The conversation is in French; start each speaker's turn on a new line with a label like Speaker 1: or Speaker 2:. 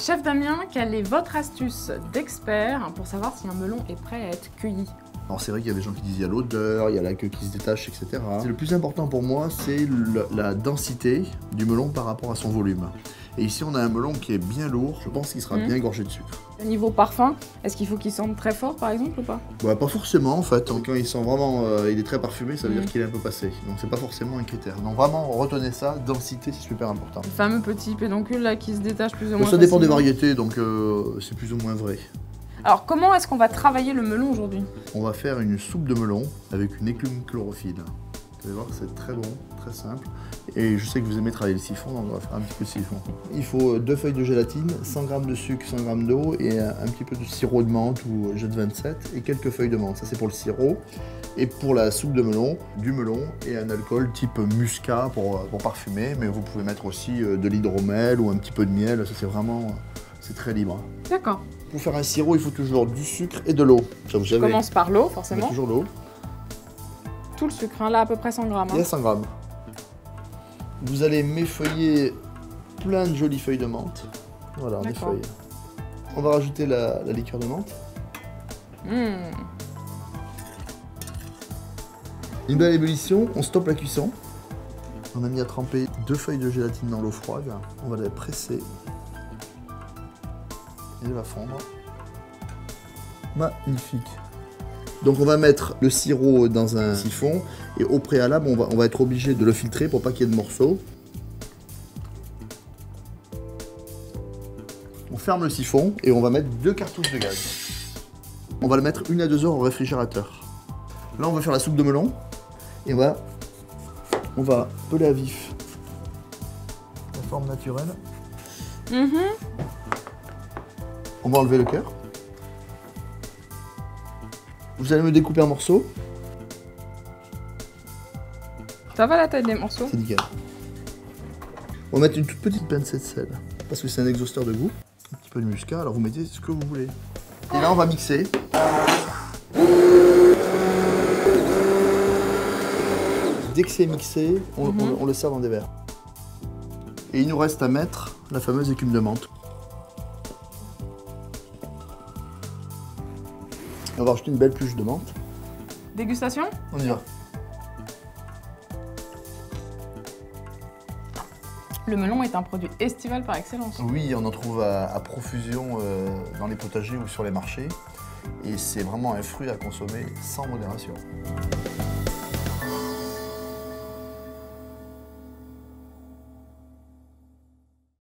Speaker 1: Chef Damien, quelle est votre astuce d'expert pour savoir si un melon est prêt à être cueilli?
Speaker 2: Alors c'est vrai qu'il y a des gens qui disent il y a l'odeur, il y a la queue qui se détache, etc. Le plus important pour moi, c'est la densité du melon par rapport à son volume. Et ici, on a un melon qui est bien lourd, je pense qu'il sera bien gorgé de sucre.
Speaker 1: Niveau parfum, est-ce qu'il faut qu'il sente très fort par exemple ou pas?
Speaker 2: Ouais, pas forcément en fait. Quand il sent vraiment, il est très parfumé, ça veut dire qu'il est un peu passé. Donc c'est pas forcément un critère. Donc vraiment, retenez ça, densité, c'est super important.
Speaker 1: Le fameux petit pédoncule là qui se détache plus ou moins
Speaker 2: Ça dépend des
Speaker 1: facilement.
Speaker 2: variétés, donc c'est plus ou moins vrai.
Speaker 1: Alors comment est-ce qu'on va travailler le melon aujourd'hui?
Speaker 2: On va faire une soupe de melon avec une écume chlorophylle. Vous allez voir, c'est très bon, très simple. Et je sais que vous aimez travailler le siphon, donc on va faire un petit peu de siphon. Il faut 2 feuilles de gélatine, 100 g de sucre, 100 g d'eau et un petit peu de sirop de menthe ou jet de 27 et quelques feuilles de menthe. Ça c'est pour le sirop. Et pour la soupe de melon, du melon et un alcool type muscat pour parfumer. Mais vous pouvez mettre aussi de l'hydromel ou un petit peu de miel. Ça c'est vraiment, c'est très libre.
Speaker 1: D'accord.
Speaker 2: Pour faire un sirop, il faut toujours du sucre et de l'eau. Ça vous savez.
Speaker 1: On commence par l'eau
Speaker 2: On met
Speaker 1: forcément.
Speaker 2: toujours l'eau.
Speaker 1: Tout le sucre, hein, là à peu près 100 grammes.
Speaker 2: Il y a 100 grammes. Vous allez m'effeuiller plein de jolies feuilles de menthe. Voilà, on effeuille. On va rajouter la liqueur de menthe. Une belle ébullition, on stoppe la cuisson. On a mis à tremper 2 feuilles de gélatine dans l'eau froide. On va les presser. Et elle va fondre. Magnifique. Donc on va mettre le sirop dans un siphon et au préalable on va être obligé de le filtrer pour pas qu'il y ait de morceaux. On ferme le siphon et on va mettre 2 cartouches de gaz. On va le mettre 1 à 2 heures au réfrigérateur. Là on va faire la soupe de melon et on va peler à vif la forme naturelle. On va enlever le cœur. Vous allez me découper en morceaux.
Speaker 1: Ça va la taille des morceaux?
Speaker 2: C'est nickel. On va mettre une toute petite pincée de sel, parce que c'est un exhausteur de goût. Un petit peu de muscat, alors vous mettez ce que vous voulez. Et là on va mixer. Dès que c'est mixé, on le sert dans des verres. Et il nous reste à mettre la fameuse écume de menthe. On va rajouter une belle pluche de menthe.
Speaker 1: Dégustation?
Speaker 2: On y va.
Speaker 1: Le melon est un produit estival par excellence.
Speaker 2: Oui, on en trouve à profusion dans les potagers ou sur les marchés. Et c'est vraiment un fruit à consommer sans modération.